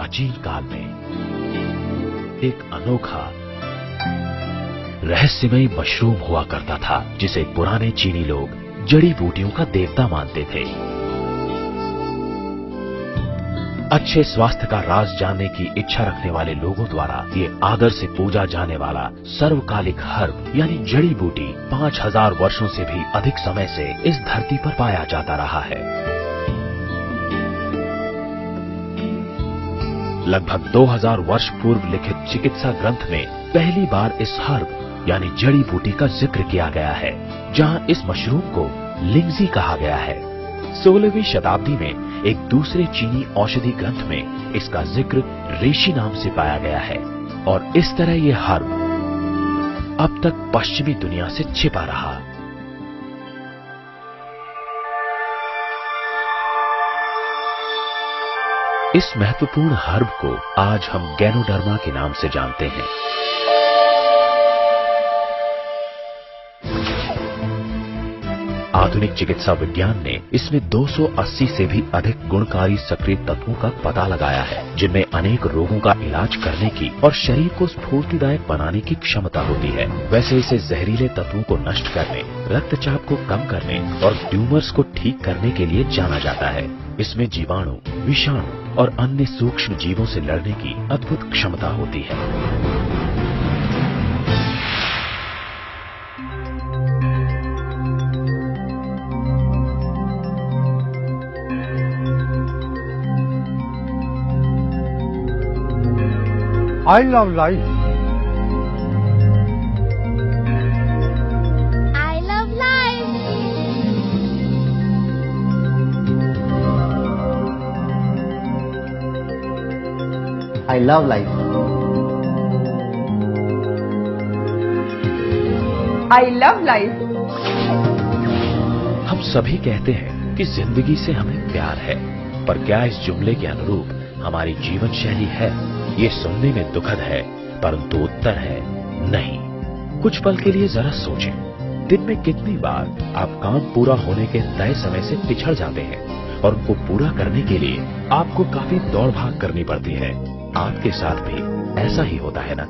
प्राचीन काल में एक अनोखा रहस्यमय मशरूम हुआ करता था, जिसे पुराने चीनी लोग जड़ी बूटियों का देवता मानते थे। अच्छे स्वास्थ्य का राज जानने की इच्छा रखने वाले लोगों द्वारा ये आदर से पूजा जाने वाला सर्वकालिक हर्ब यानी जड़ी बूटी 5000 वर्षों से भी अधिक समय से इस धरती पर पाया जाता रहा है। लगभग 2000 वर्ष पूर्व लिखित चिकित्सा ग्रंथ में पहली बार इस हर्ब यानी जड़ी बूटी का जिक्र किया गया है, जहां इस मशरूम को लिंगजी कहा गया है। 16वीं शताब्दी में एक दूसरे चीनी औषधि ग्रंथ में इसका जिक्र रेशी नाम से पाया गया है और इस तरह ये हर्ब अब तक पश्चिमी दुनिया से छिपा रहा। इस महत्वपूर्ण हर्ब को आज हम गैनोडर्मा के नाम से जानते हैं। आधुनिक चिकित्सा विज्ञान ने इसमें 280 से भी अधिक गुणकारी सक्रिय तत्वों का पता लगाया है, जिनमें अनेक रोगों का इलाज करने की और शरीर को स्फूर्तिदायक बनाने की क्षमता होती है। वैसे इसे जहरीले तत्वों को नष्ट करने, रक्तचाप को कम करने और ट्यूमर्स को ठीक करने के लिए जाना जाता है। इसमें जीवाणु, विषाणु और अन्य सूक्ष्म जीवों से लड़ने की अद्भुत क्षमता होती है। I love life. I love life. I love life. I love life. हम सभी कहते हैं कि जिंदगी से हमें प्यार है, पर क्या इस जुमले के अनुरूप हमारी जीवन शैली है? ये सुनने में दुखद है, परंतु उत्तर है नहीं। कुछ पल के लिए जरा सोचें, दिन में कितनी बार आप काम पूरा होने के तय समय से पिछड़ जाते हैं और उनको पूरा करने के लिए आपको काफी दौड़ भाग करनी पड़ती है। आपके साथ भी ऐसा ही होता है ना?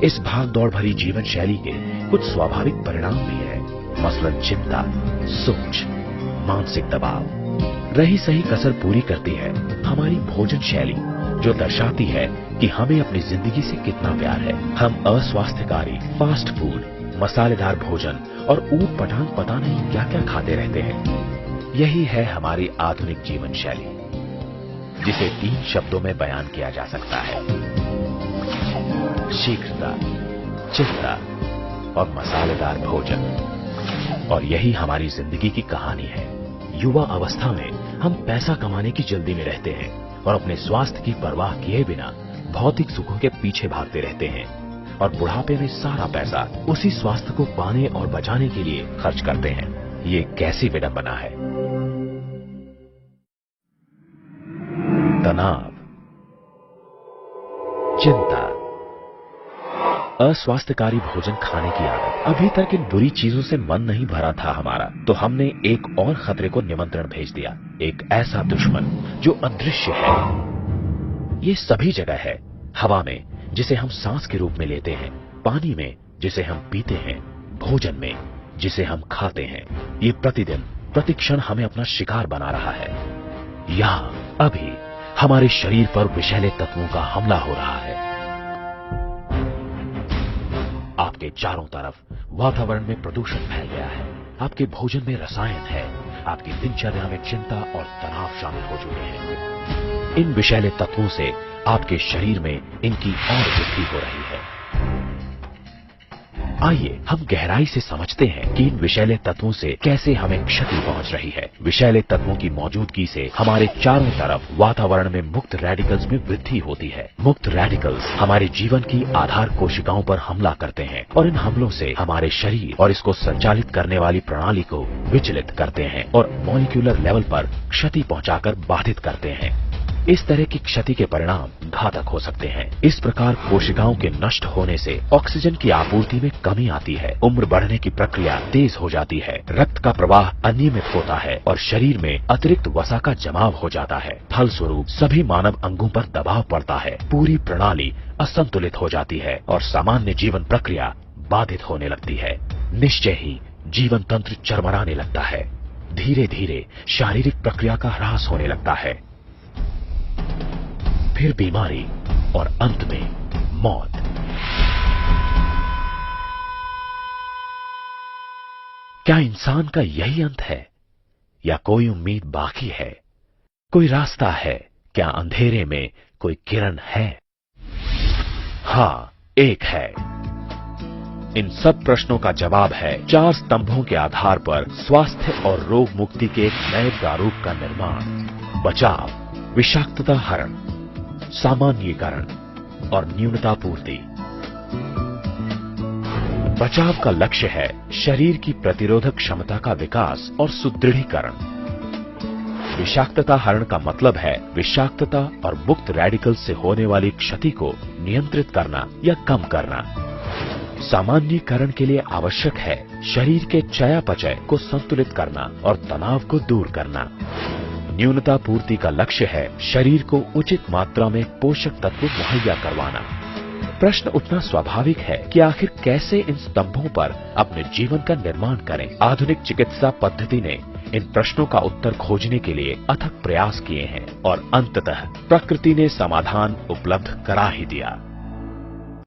इस भाग दौड़ भरी जीवन शैली के कुछ स्वाभाविक परिणाम भी है, मसलन चिंता, सोच, मानसिक दबाव। रही सही कसर पूरी करती है हमारी भोजन शैली, जो दर्शाती है कि हमें अपनी जिंदगी से कितना प्यार है। हम अस्वास्थ्यकारी फास्ट फूड, मसालेदार भोजन और ऊट पटांग पता नहीं क्या क्या खाते रहते हैं। यही है हमारी आधुनिक जीवन शैली, जिसे 3 शब्दों में बयान किया जा सकता है: शीघ्रता, चिंता और मसालेदार भोजन। और यही हमारी जिंदगी की कहानी है। युवा अवस्था में हम पैसा कमाने की जल्दी में रहते हैं और अपने स्वास्थ्य की परवाह किए बिना भौतिक सुखों के पीछे भागते रहते हैं और बुढ़ापे में सारा पैसा उसी स्वास्थ्य को पाने और बचाने के लिए खर्च करते हैं। ये कैसी विडंबना है। तनाव, चिंता, अस्वास्थ्यकारी भोजन खाने की आदत। अभी तक इन बुरी चीजों से मन नहीं भरा था हमारा, तो हमने एक और खतरे को निमंत्रण भेज दिया। एक ऐसा दुश्मन जो अदृश्य है। ये सभी जगह है, हवा में जिसे हम सांस के रूप में लेते हैं, पानी में जिसे हम पीते हैं, भोजन में जिसे हम खाते हैं। ये प्रतिदिन प्रतिक्षण हमें अपना शिकार बना रहा है। यहाँ अभी हमारे शरीर पर विषैले तत्वों का हमला हो रहा है। आपके चारों तरफ वातावरण में प्रदूषण फैल गया है, आपके भोजन में रसायन है, आपकी दिनचर्या में चिंता और तनाव शामिल हो चुके हैं। इन विषैले तत्वों से आपके शरीर में इनकी और वृद्धि हो रही है। आइए हम गहराई से समझते हैं कि इन विषैले तत्वों से कैसे हमें क्षति पहुंच रही है। विषैले तत्वों की मौजूदगी से हमारे चारों तरफ वातावरण में मुक्त रेडिकल्स में वृद्धि होती है। मुक्त रेडिकल्स हमारे जीवन की आधार कोशिकाओं पर हमला करते हैं और इन हमलों से हमारे शरीर और इसको संचालित करने वाली प्रणाली को विचलित करते हैं और मॉलिक्यूलर लेवल पर क्षति पहुंचाकर बाधित करते हैं। इस तरह की क्षति के परिणाम घातक हो सकते हैं। इस प्रकार कोशिकाओं के नष्ट होने से ऑक्सीजन की आपूर्ति में कमी आती है, उम्र बढ़ने की प्रक्रिया तेज हो जाती है, रक्त का प्रवाह अनियमित होता है और शरीर में अतिरिक्त वसा का जमाव हो जाता है। फलस्वरूप सभी मानव अंगों पर दबाव पड़ता है, पूरी प्रणाली असंतुलित हो जाती है और सामान्य जीवन प्रक्रिया बाधित होने लगती है। निश्चय ही जीवन तंत्र चरमराने लगता है। धीरे धीरे शारीरिक प्रक्रिया का ह्रास होने लगता है, फिर बीमारी और अंत में मौत। क्या इंसान का यही अंत है या कोई उम्मीद बाकी है? कोई रास्ता है? क्या अंधेरे में कोई किरण है? हाँ, एक है। इन सब प्रश्नों का जवाब है 4 स्तंभों के आधार पर स्वास्थ्य और रोग मुक्ति के एक नए प्रारूप का निर्माण। बचाव, विषाक्तता हरण, सामान्यीकरण और न्यूनता पूर्ति। बचाव का लक्ष्य है शरीर की प्रतिरोधक क्षमता का विकास और सुदृढ़ीकरण। विषाक्तता हरण का मतलब है विषाक्तता और मुक्त रेडिकल से होने वाली क्षति को नियंत्रित करना या कम करना। सामान्यीकरण के लिए आवश्यक है शरीर के चयापचय को संतुलित करना और तनाव को दूर करना। न्यूनता पूर्ति का लक्ष्य है शरीर को उचित मात्रा में पोषक तत्व मुहैया करवाना। प्रश्न उठना स्वाभाविक है कि आखिर कैसे इन स्तंभों पर अपने जीवन का निर्माण करें। आधुनिक चिकित्सा पद्धति ने इन प्रश्नों का उत्तर खोजने के लिए अथक प्रयास किए हैं और अंततः प्रकृति ने समाधान उपलब्ध करा ही दिया।